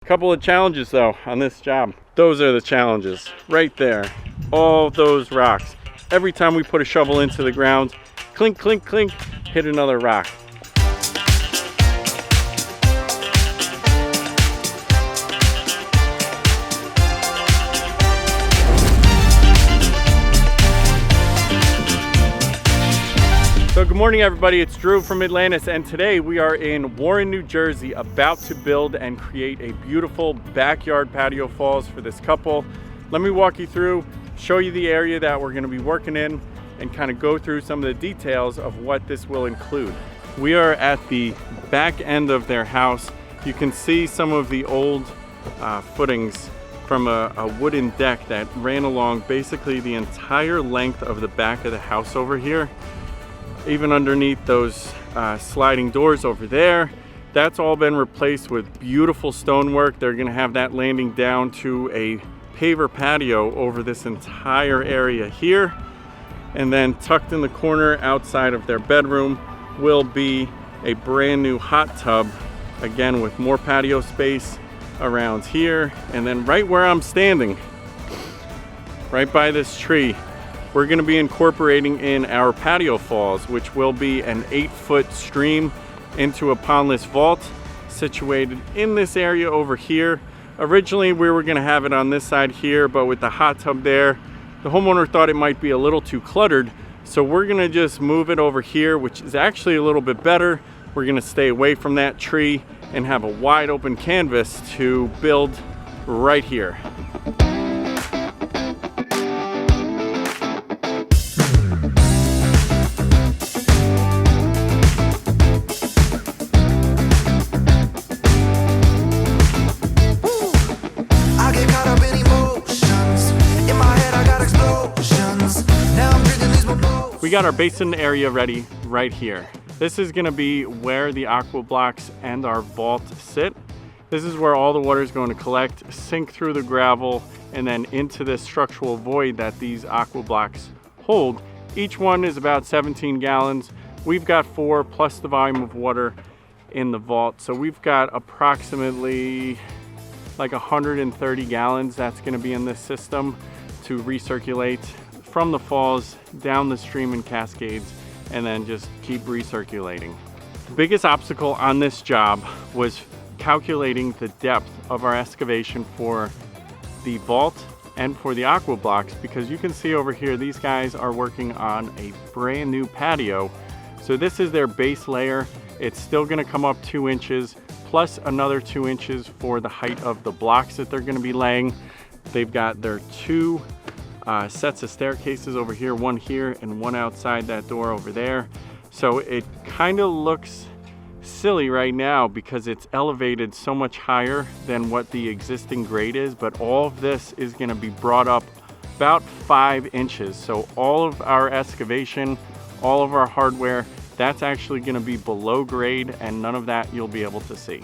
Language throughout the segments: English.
Couple of challenges though on this job. Those are the challenges right there. All those rocks. Every time we put a shovel into the ground, clink, clink, clink, hit another rock. So good morning everybody, it's Drew from Atlantis, and today we are in Warren, New Jersey, about to build and create a beautiful backyard patio falls for this couple. Let me walk you through, show you the area that we're going to be working in, and kind of go through some of the details of what this will include. We are at the back end of their house. You can see some of the old footings from a wooden deck that ran along basically the entire length of the back of the house over here. Even underneath those sliding doors over there, that's all been replaced with beautiful stonework. They're gonna have that landing down to a paver patio over this entire area here. And then tucked in the corner outside of their bedroom will be a brand new hot tub, again with more patio space around here. And then right where I'm standing, right by this tree, we're going to be incorporating in our patio falls, which will be an 8-foot stream into a pondless vault situated in this area over here. Originally we were going to have it on this side here, but with the hot tub there, the homeowner thought it might be a little too cluttered, so we're going to just move it over here, which is actually a little bit better. We're going to stay away from that tree and have a wide open canvas to build right here. We got our basin area ready right here. This is gonna be where the aqua blocks and our vault sit. This is where all the water is going to collect, sink through the gravel, and then into this structural void that these aqua blocks hold. Each one is about 17 gallons. We've got 4 plus the volume of water in the vault. So we've got approximately like 130 gallons that's gonna be in this system to recirculate from the falls down the stream and cascades, and then just keep recirculating. The biggest obstacle on this job was calculating the depth of our excavation for the vault and for the aqua blocks, because you can see over here these guys are working on a brand new patio. So this is their base layer. It's still going to come up 2 inches plus another 2 inches for the height of the blocks that they're going to be laying. They've got their 2 sets of staircases over here, one here and one outside that door over there. So it kind of looks silly right now because it's elevated so much higher than what the existing grade is, but all of this is going to be brought up about 5 inches. So all of our excavation, all of our hardware, that's actually going to be below grade, and none of that you'll be able to see.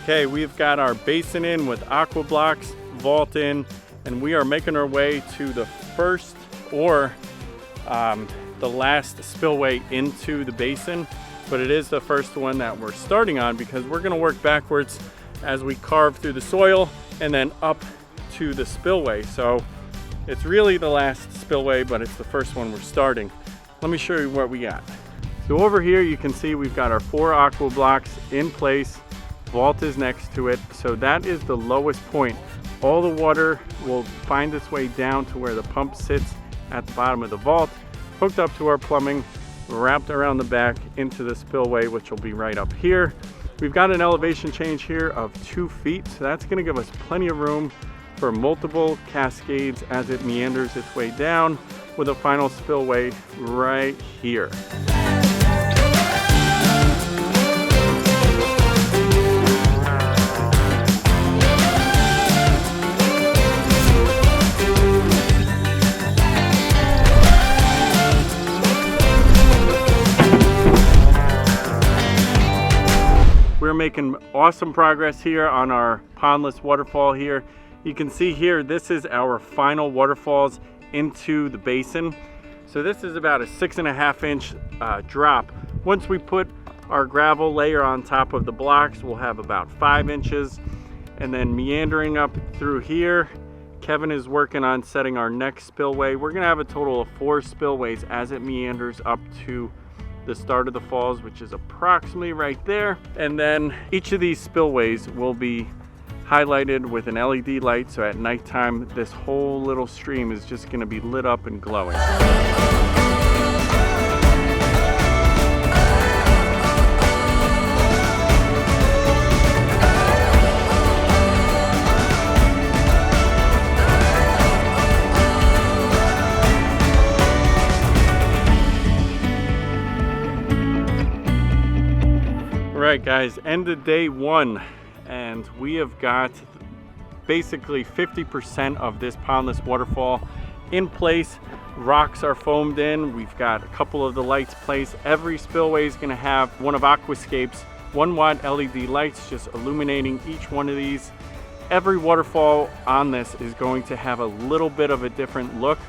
Okay, we've got our basin in with aqua blocks, vault in, and we are making our way to the first or the last spillway into the basin, but it is the first one that we're starting on because we're going to work backwards as we carve through the soil and then up to the spillway. So it's really the last spillway, but it's the first one we're starting. Let me show you what we got. So over here you can see we've got our 4 aqua blocks in place. Vault is next to it, so that is the lowest point. All the water will find its way down to where the pump sits at the bottom of the vault, hooked up to our plumbing, wrapped around the back into the spillway, which will be right up here. We've got an elevation change here of 2 feet, so that's going to give us plenty of room for multiple cascades as it meanders its way down, with a final spillway right here. We're making awesome progress here on our pondless waterfall here. You can see here, this is our final waterfalls into the basin. So this is about a 6.5 inch drop. Once we put our gravel layer on top of the blocks, we'll have about 5 inches. And then meandering up through here, Kevin is working on setting our next spillway. We're gonna have a total of 4 spillways as it meanders up to the start of the falls, which is approximately right there. And then each of these spillways will be highlighted with an LED light, so at nighttime this whole little stream is just going to be lit up and glowing. All right guys, end of day 1. And we have got basically 50% of this Pondless waterfall in place. Rocks are foamed in. We've got a couple of the lights placed. Every spillway is going to have one of Aquascape's 1-watt LED lights just illuminating each one of these. Every waterfall on this is going to have a little bit of a different look.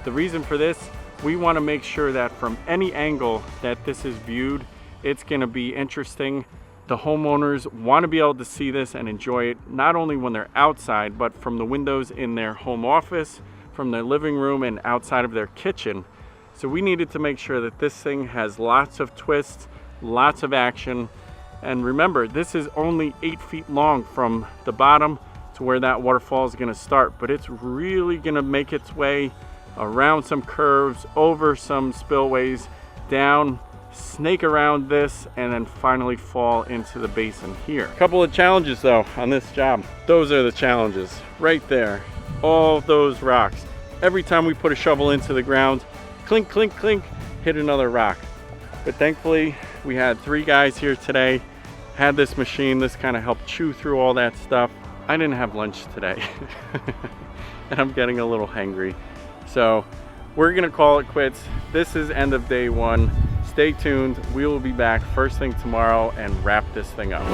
The reason for this, we want to make sure that from any angle that this is viewed, it's going to be interesting. The homeowners want to be able to see this and enjoy it, not only when they're outside, but from the windows in their home office, from their living room, and outside of their kitchen. So we needed to make sure that this thing has lots of twists, lots of action. And remember, this is only 8 feet long from the bottom to where that waterfall is going to start, but it's really going to make its way around some curves, over some spillways, down, snake around this, and then finally fall into the basin here. A couple of challenges though on this job. Those are the challenges right there. All those rocks. Every time we put a shovel into the ground, clink, clink, clink, hit another rock. But thankfully we had 3 guys here today, had this machine. This kind of helped chew through all that stuff. I didn't have lunch today and I'm getting a little hangry. So we're gonna call it quits. This is end of day 1. Stay tuned. We will be back first thing tomorrow and wrap this thing up.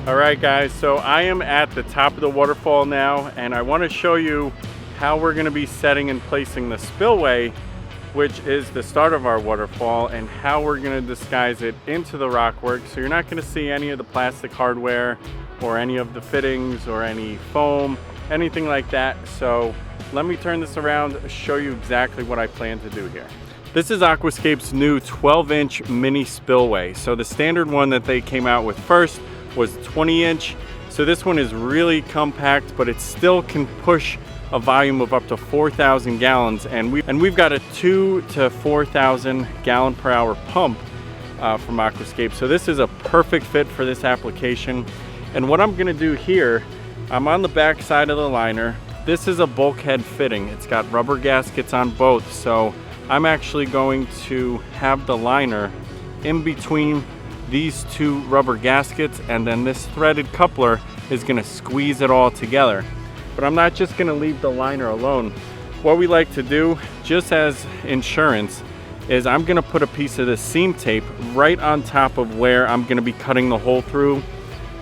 Alright guys, so I am at the top of the waterfall now, and I want to show you how we're going to be setting and placing the spillway, which is the start of our waterfall, and how we're going to disguise it into the rockwork. So you're not going to see any of the plastic hardware or any of the fittings or any foam, anything like that. So let me turn this around, show you exactly what I plan to do here. This is Aquascape's new 12-inch mini spillway. So the standard one that they came out with first was 20-inch. So this one is really compact, but it still can push a volume of up to 4,000 gallons. And we've got a 2,000 to 4,000 gallon per hour pump from Aquascape. So this is a perfect fit for this application. And what I'm gonna do here, I'm on the back side of the liner. This is a bulkhead fitting. It's got rubber gaskets on both. So I'm actually going to have the liner in between these 2 rubber gaskets, and then this threaded coupler is going to squeeze it all together. But I'm not just going to leave the liner alone. What we like to do, just as insurance, is I'm going to put a piece of this seam tape right on top of where I'm going to be cutting the hole through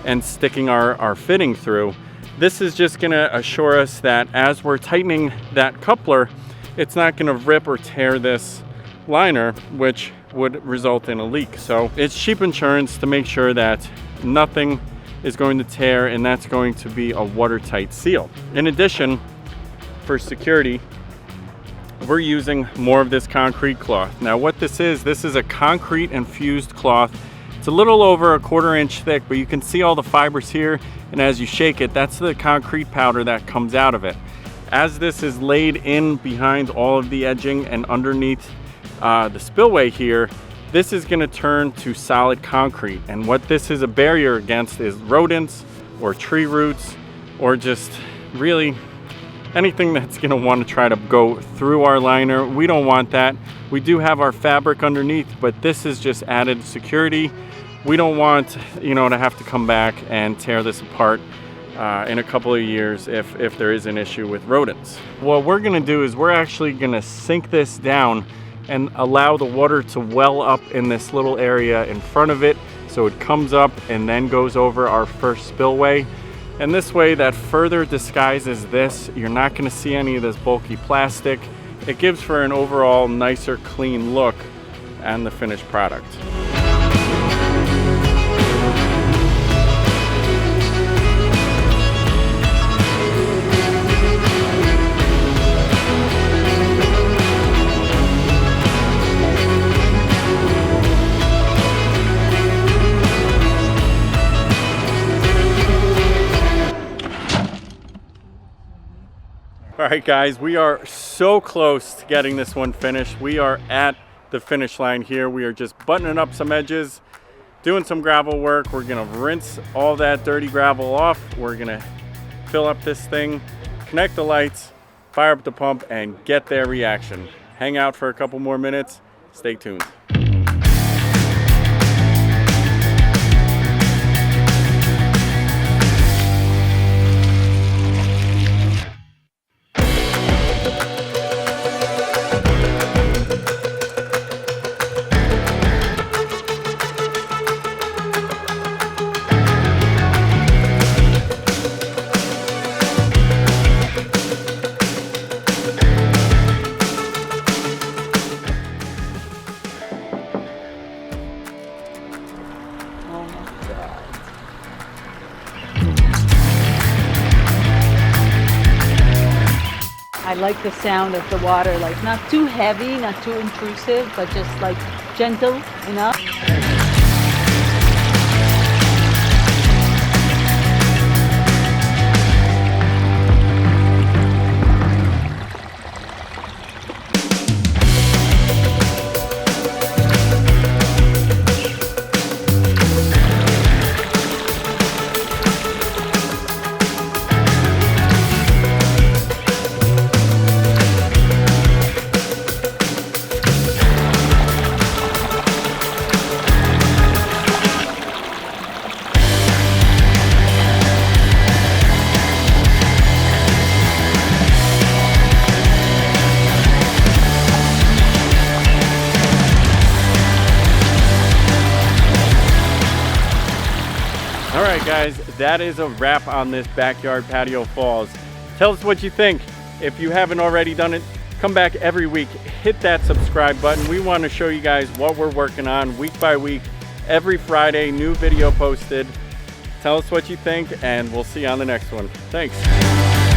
and sticking our fitting through. This is just going to assure us that as we're tightening that coupler, it's not going to rip or tear this liner, which would result in a leak. So it's cheap insurance to make sure that nothing is going to tear, and that's going to be a watertight seal. In addition, for security, we're using more of this concrete cloth. Now what this is a concrete infused cloth. It's a little over a 1/4 inch thick, but you can see all the fibers here, and as you shake it, that's the concrete powder that comes out of it. As this is laid in behind all of the edging and underneath the spillway here, this is going to turn to solid concrete, and what this is a barrier against is rodents or tree roots or just really anything that's going to want to try to go through our liner. We don't want that. We do have our fabric underneath, but this is just added security. We don't want, you know, to have to come back and tear this apart in a couple of years if there is an issue with rodents. What we're going to do is we're actually going to sink this down and allow the water to well up in this little area in front of it, so it comes up and then goes over our first spillway. And this way that further disguises this. You're not going to see any of this bulky plastic. It gives for an overall nicer, clean look and the finished product. All right, guys, we are so close to getting this one finished. We are at the finish line here. We are just buttoning up some edges, doing some gravel work. We're gonna rinse all that dirty gravel off. We're gonna fill up this thing, connect the lights, fire up the pump, and get their reaction. Hang out for a couple more minutes. Stay tuned. I like the sound of the water, like not too heavy, not too intrusive, but just like gentle enough. All right, guys, that is a wrap on this backyard patio falls. Tell us what you think. If you haven't already done it, come back every week, hit that subscribe button. We want to show you guys what we're working on week by week. Every Friday, new video posted. Tell us what you think, and we'll see you on the next one. Thanks.